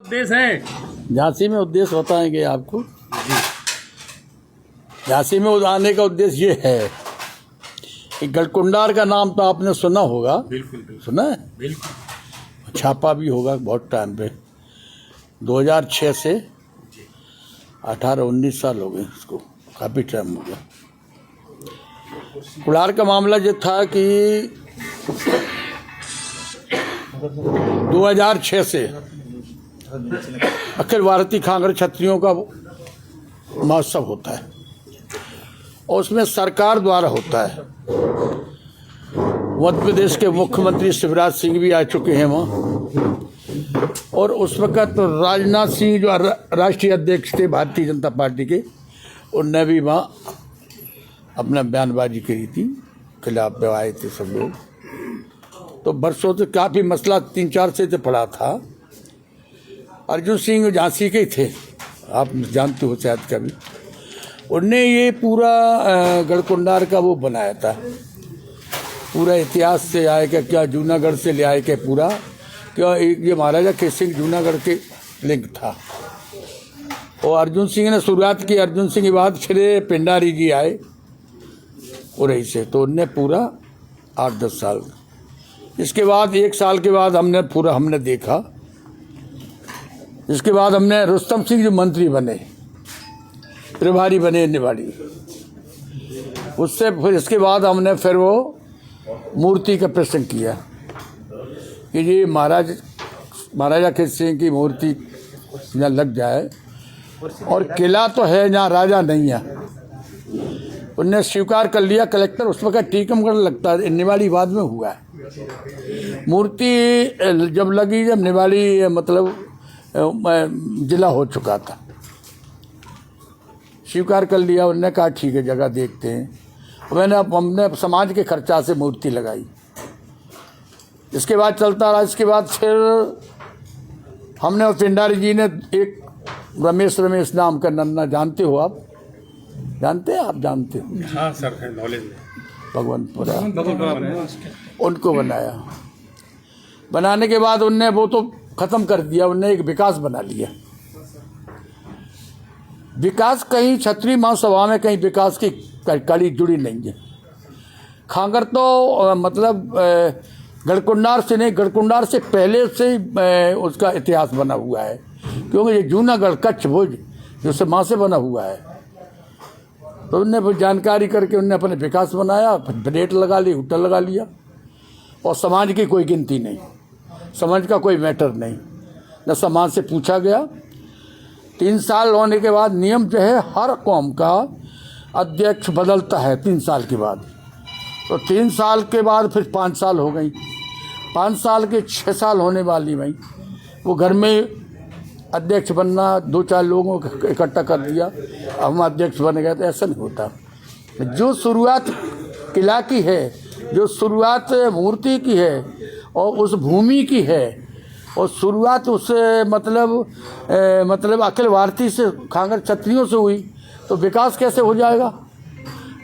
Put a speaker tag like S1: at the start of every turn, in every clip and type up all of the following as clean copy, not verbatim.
S1: उद्देश्य है
S2: झांसी में उद्देश्य बताएंगे आपको। झांसी में आने का उद्देश्य ये है कि गढ़कुंडार का नाम तो आपने सुना होगा।
S1: बिल्कुल
S2: सुना है,
S1: बिल्कुल।
S2: छापा भी होगा बहुत टाइम पे। 2006 से 18-19 साल हो गए इसको, काफ़ी टाइम हो गया। कुलार का मामला ये था कि 2006 से अखिल भारतीय कांग्रेस क्षत्रियों का महोत्सव होता है और उसमें सरकार द्वारा होता है। मध्य प्रदेश के मुख्यमंत्री शिवराज सिंह भी आ चुके हैं वहाँ, और उस वक़्त राजनाथ सिंह जो राष्ट्रीय अध्यक्ष थे भारतीय जनता पार्टी के, उनने भी वहाँ अपना बयानबाजी करी थी, खिलाफ में आए थे सब लोग। तो बरसों से काफ़ी मसला 3-4 से पड़ा था। अर्जुन सिंह झांसी के ही थे, आप जानते हो शायद कभी। उनने ये पूरा गढ़कुंडार का वो बनाया था, पूरा इतिहास से आए क्या जूनागढ़ से ले आए क्या पूरा, क्या ये महाराजा केसरी सिंह जूनागढ़ के लिंक था। और अर्जुन सिंह ने शुरुआत की। अर्जुन सिंह के बाद फिर पिंडारी जी आए उरई से, तो उनने पूरा 8-10 साल। इसके बाद 1 साल के बाद हमने देखा। इसके बाद हमने रुस्तम सिंह जो मंत्री बने, प्रभारी बने निवाड़ी, उससे फिर इसके बाद हमने फिर वो मूर्ति का प्रश्न किया कि ये महाराजा केसरी सिंह की मूर्ति यहाँ लग जाए, और किला तो है जहाँ राजा नहीं है। उनने स्वीकार कर लिया कलेक्टर, उस वक्त टीकमगढ़ लगता है, निवाड़ी बाद में हुआ है। मूर्ति जब लगी, जब निवाड़ी मतलब जिला हो चुका था, स्वीकार कर लिया। उन्होंने कहा ठीक है जगह देखते हैं। हमने समाज के खर्चा से मूर्ति लगाई। इसके बाद चलता रहा। इसके बाद फिर हमने और पिंडारी जी ने एक रमेश नाम का नन्ना, जानते हो आप? जानते हैं आप? जानते हो?
S1: हाँ सर, है नॉलेज में।
S2: भगवंतपुरा, उनको बनाया। बनाने के बाद उनने वो तो ख़त्म कर दिया, उनने एक विकास बना लिया। विकास कहीं क्षत्रिय महासभा में कहीं विकास की कड़ी जुड़ी नहीं है। खांगर तो मतलब गढ़कुंडार से नहीं, गढ़कुंडार से पहले से उसका इतिहास बना हुआ है, क्योंकि ये जूनागढ़ कच्छ भुज जो से माँ से बना हुआ है। तो उनने जानकारी करके उनने अपने विकास बनाया, रेट लगा ली, होटल लगा लिया, और समाज की कोई गिनती नहीं, समाज का कोई मैटर नहीं, न समाज से पूछा गया। 3 साल होने के बाद नियम जो है, हर कौम का अध्यक्ष बदलता है 3 साल के बाद। तो 3 साल के बाद फिर 5 साल हो गई। 5 साल के 6 साल होने वाली भाई, वो घर में अध्यक्ष बनना, 2-4 लोगों को इकट्ठा कर दिया, हम अध्यक्ष बन गए। तो ऐसा नहीं होता। जो शुरुआत किला की है, जो शुरुआत मूर्ति की है और उस भूमि की है, और शुरुआत उस मतलब अखिल भारतीय से कांग्रेस क्षत्रियों से हुई, तो विकास कैसे हो जाएगा?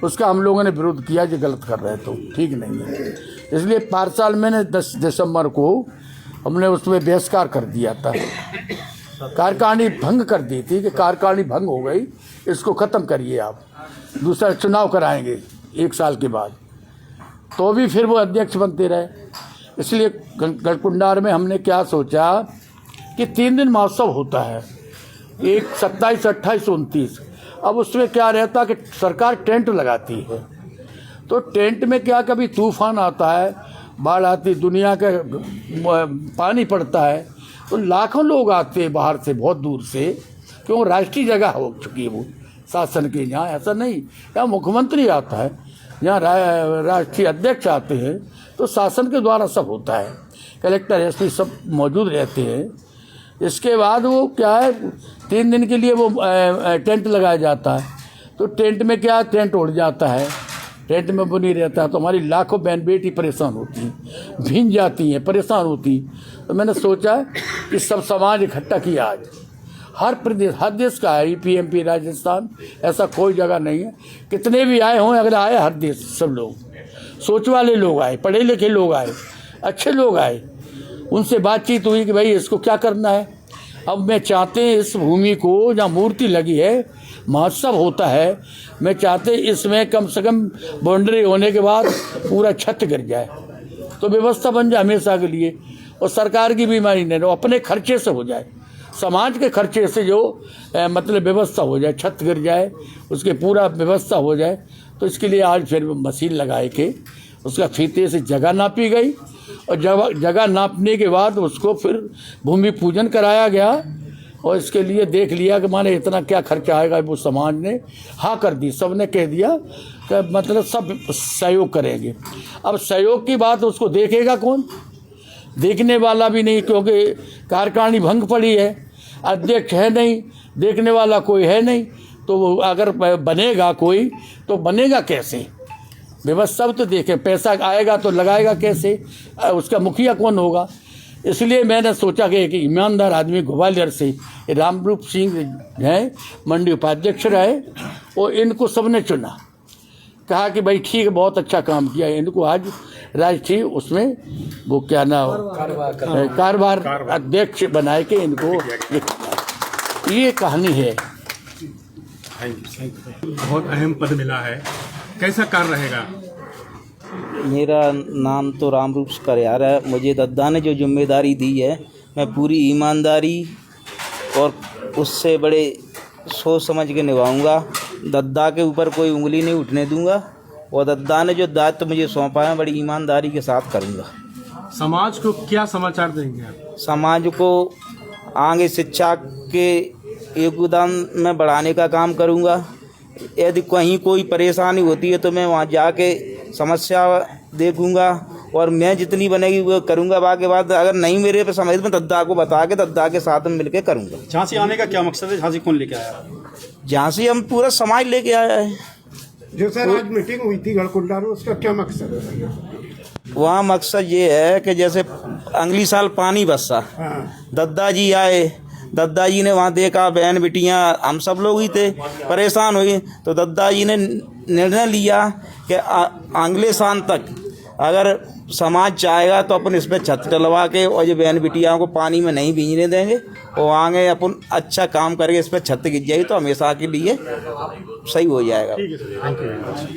S2: उसका हम लोगों ने विरोध किया, जो गलत कर रहे तो ठीक नहीं है। इसलिए पारसाल मैंने 10 दिसंबर को हमने उसमें बहिष्कार कर दिया था, कार्यकारिणी भंग कर दी थी कि कार्यकारिणी भंग हो गई, इसको ख़त्म करिए, आप दूसरा चुनाव कराएंगे 1 साल के बाद। तो भी फिर वो अध्यक्ष बनते रहे। इसलिए गढ़कुंडार में हमने क्या सोचा कि 3 दिन महोत्सव होता है, एक 27, 28, 29। अब उसमें क्या रहता कि सरकार टेंट लगाती है, तो टेंट में क्या कभी तूफान आता है, बाढ़ आती, दुनिया का पानी पड़ता है, तो लाखों लोग आते हैं बाहर से, बहुत दूर से, क्यों राष्ट्रीय जगह हो चुकी है वो शासन की। यहाँ ऐसा नहीं, यहाँ मुख्यमंत्री आता है, यहाँ राष्ट्रीय अध्यक्ष आते हैं, तो शासन के द्वारा सब होता है, कलेक्टर एसपी सब मौजूद रहते हैं। इसके बाद वो क्या है, 3 दिन के लिए वो टेंट लगाया जाता है। तो टेंट में क्या, टेंट उड़ जाता है, टेंट में वो नहीं रहता, तो हमारी लाखों बहन बेटी परेशान होती हैं, भींग जाती हैं, परेशान होती। तो मैंने सोचा कि सब समाज इकट्ठा किया आज, हर प्रदेश, हर देश का है, यूपी, एमपी, राजस्थान, ऐसा कोई जगह नहीं है। कितने भी आए हों, अगर आए हर देश, सब लोग सोच वाले लोग आए, पढ़े लिखे लोग आए, अच्छे लोग आए, उनसे बातचीत हुई कि भाई इसको क्या करना है। अब मैं चाहते हैं इस भूमि को, जहाँ मूर्ति लगी है, महोत्सव होता है, मैं चाहते इसमें कम से कम बाउंड्री होने के बाद पूरा छत गिर जाए तो व्यवस्था बन जाए हमेशा के लिए, और सरकार की बीमारी नहीं, अपने खर्चे से हो जाए, समाज के खर्चे से जो मतलब व्यवस्था हो जाए, छत गिर जाए उसके पूरा व्यवस्था हो जाए। तो इसके लिए आज फिर मशीन लगाए के उसका फीते से जगह नापी गई, और जगह नापने के बाद उसको फिर भूमि पूजन कराया गया, और इसके लिए देख लिया कि माने इतना क्या खर्चा आएगा, वो समाज ने हाँ कर दी, सब ने कह दिया कि मतलब सब सहयोग करेंगे। अब सहयोग की बात उसको देखेगा कौन, देखने वाला भी नहीं, क्योंकि कार्यकारिणी भंग पड़ी है, अध्यक्ष है नहीं, देखने वाला कोई है नहीं, तो वो अगर बनेगा कोई तो बनेगा कैसे, व्यवस्था तो देखें, पैसा आएगा तो लगाएगा कैसे, उसका मुखिया कौन होगा। इसलिए मैंने सोचा कि एक ईमानदार आदमी ग्वालियर से रामरूप सिंह हैं, मंडी उपाध्यक्ष रहे, और इनको सबने चुना, कहा कि भाई ठीक है, बहुत अच्छा काम किया है, इनको आज राष्ट्रीय उसमें वो क्या नाम कारवार अध्यक्ष बनाए के इनको ये कहानी है।
S1: बहुत अहम पद मिला है, कैसा कार्य रहेगा?
S3: मेरा नाम तो रामरूप करियार है। मुझे दद्दा ने जो जिम्मेदारी दी है, मैं पूरी ईमानदारी और उससे बड़े सोच समझ के निभाऊंगा। दद्दा के ऊपर कोई उंगली नहीं उठने दूंगा, और दद्दा ने जो दायित्व मुझे सौंपा है, बड़ी ईमानदारी के साथ करूंगा।
S1: समाज को क्या समाचार देंगे आप?
S3: समाज को आगे शिक्षा के योगदान में बढ़ाने का काम करूंगा। यदि कहीं कोई परेशानी होती है तो मैं वहाँ जाके समस्या देखूंगा, और मैं जितनी बनेगी वो करूंगा। बाकी बात अगर नहीं मेरे पे समझ में, दद्दा को बता के दद्दा के साथ में मिलकर करूंगा।
S1: झांसी आने का क्या मकसद है? झांसी कौन लेके आया?
S3: झांसी हम पूरा समाज लेके आया है।
S4: जो सर आज मीटिंग हुई थी गढ़कुंडा में, उसका क्या मकसद है?
S3: वहाँ मकसद ये है कि जैसे अगली साल पानी बरसा, दद्दा जी आए, दद्दा जी ने वहाँ देखा, बहन बिटियाँ हम सब लोग ही थे, परेशान हुई, तो दद्दा जी ने निर्णय लिया कि अगले साल तक अगर समाज चाहेगा तो अपन इस पर छत डलवा के, और जो बहन बिटियाओं को पानी में नहीं भीगने देंगे, और आगे अपन अच्छा काम करके इस पर छत गिर जाएगी तो हमेशा के लिए सही हो जाएगा।